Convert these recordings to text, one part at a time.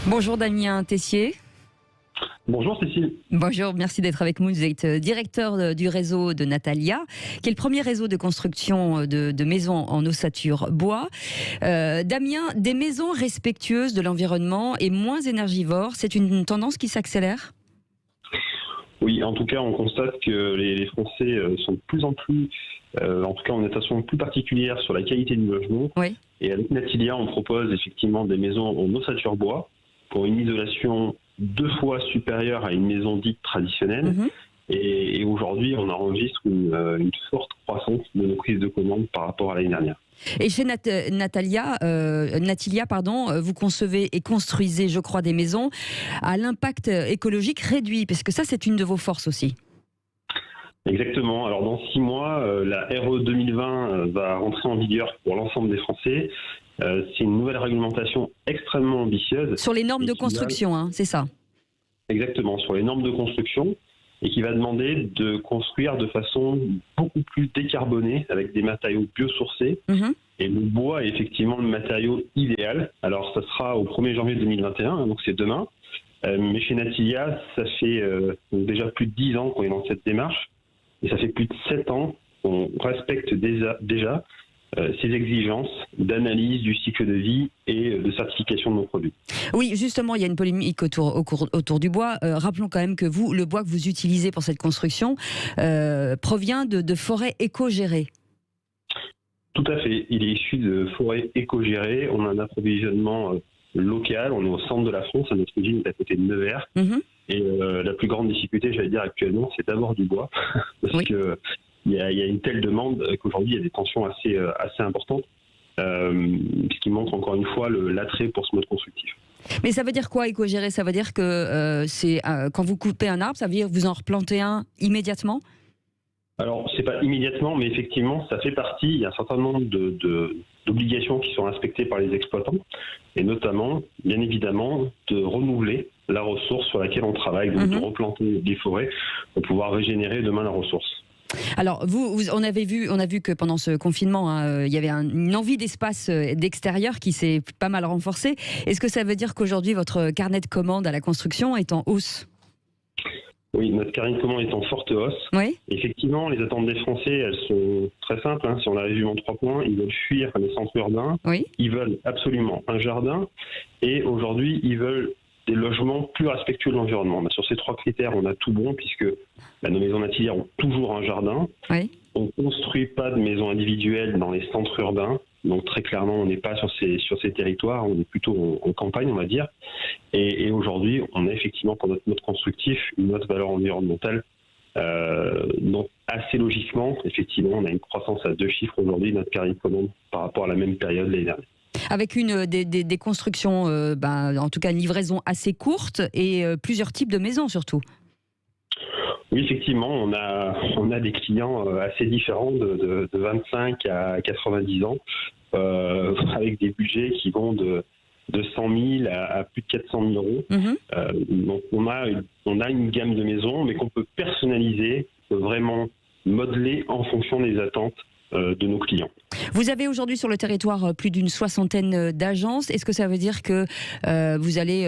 Bonjour Damien Tessier. Bonjour Cécile. Bonjour, merci d'être avec nous. Vous êtes directeur du réseau de Natalia, qui est le premier réseau de construction de maisons en ossature bois. Damien, des maisons respectueuses de l'environnement et moins énergivores, c'est une tendance qui s'accélère ? Oui, en tout cas, on constate que les Français sont de plus en plus, en tout cas en attention plus particulière sur la qualité du logement. Oui. Et avec Natalia, on propose effectivement des maisons en ossature bois pour une isolation 2 fois supérieure à une maison dite traditionnelle. Mm-hmm. Et aujourd'hui, on enregistre une forte croissance de nos prises de commandes par rapport à l'année dernière. Et chez Natalia, vous concevez et construisez, je crois, des maisons à l'impact écologique réduit, parce que ça, c'est une de vos forces aussi. Exactement. Alors dans 6 mois, la RE 2020 va rentrer en vigueur pour l'ensemble des Français. C'est une nouvelle réglementation extrêmement ambitieuse. Sur les normes de construction, hein, c'est ça ? Exactement, sur les normes de construction, et qui va demander de construire de façon beaucoup plus décarbonée avec des matériaux biosourcés. Mm-hmm. Et le bois est effectivement le matériau idéal. Alors ça sera au 1er janvier 2021, donc c'est demain. Mais chez Natalia, ça fait déjà plus de 10 ans qu'on est dans cette démarche. Et ça fait plus de 7 ans qu'on respecte déjà ces exigences d'analyse du cycle de vie et de certification de nos produits. Oui, justement, il y a une polémique autour du bois. Rappelons quand même que le bois que vous utilisez pour cette construction provient de forêts éco-gérées. Tout à fait. Il est issu de forêts éco-gérées. On a un approvisionnement local. On est au centre de la France. Notre usine est à côté de Nevers. Mm-hmm. Et la plus grande difficulté, j'allais dire actuellement, c'est d'avoir du bois. Parce que il y a une telle demande qu'aujourd'hui, il y a des tensions assez importantes. Ce qui montre encore une fois l'attrait pour ce mode constructif. Mais ça veut dire quoi, éco-géré ? Ça veut dire que quand vous coupez un arbre, ça veut dire que vous en replantez un immédiatement ? Alors, c'est pas immédiatement, mais effectivement, ça fait partie. Il y a un certain nombre d'obligations qui sont respectées par les exploitants, et notamment, bien évidemment, de renouveler la ressource sur laquelle on travaille, donc de replanter des forêts pour pouvoir régénérer demain la ressource. Alors, on a vu que pendant ce confinement, il y avait une envie d'espace d'extérieur qui s'est pas mal renforcée. Est-ce que ça veut dire qu'aujourd'hui, votre carnet de commandes à la construction est en hausse ? Oui, notre carnet de commandes est en forte hausse. Oui. Effectivement, les attentes des Français, elles sont très simples. Si on la résume en 3 points, ils veulent fuir les centres urbains. Oui. Ils veulent absolument un jardin. Et aujourd'hui, ils veulent des logements plus respectueux de l'environnement. Sur ces 3 critères, on a tout bon, puisque nos maisons Natalia ont toujours un jardin. Oui. On ne construit pas de maisons individuelles dans les centres urbains. Donc très clairement, on n'est pas sur ces territoires, on est plutôt en campagne, on va dire. Et aujourd'hui, on a effectivement pour notre mode constructif une autre valeur environnementale. Donc assez logiquement, effectivement, on a une croissance à 2 chiffres aujourd'hui, notre carnet de commandes, par rapport à la même période l'année dernière. Avec des constructions, en tout cas une livraison assez courte et plusieurs types de maisons surtout. Oui, effectivement, on a des clients assez différents de 25 à 90 ans, avec des budgets qui vont de 100 000 à plus de 400 000 euros. Mm-hmm. Donc on a une gamme de maisons, mais qu'on peut personnaliser, vraiment modeler en fonction des attentes de nos clients. Vous avez aujourd'hui sur le territoire plus d'une 60aine d'agences. Est-ce que ça veut dire que vous allez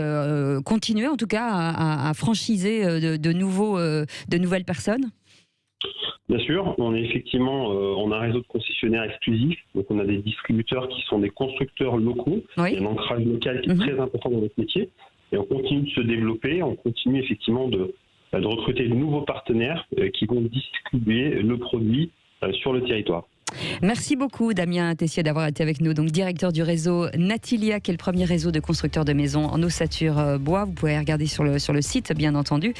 continuer en tout cas à franchiser de nouvelles personnes ? Bien sûr, on est effectivement, on a un réseau de concessionnaires exclusifs. Donc on a des distributeurs qui sont des constructeurs locaux. Oui. Il y a un ancrage local qui est très important dans notre métier. Et on continue de se développer. On continue effectivement de recruter de nouveaux partenaires qui vont distribuer le produit sur le territoire. Merci beaucoup Damien Tessier d'avoir été avec nous, donc directeur du réseau Natalia, qui est le premier réseau de constructeurs de maisons en ossature bois. Vous pouvez regarder sur le site, bien entendu.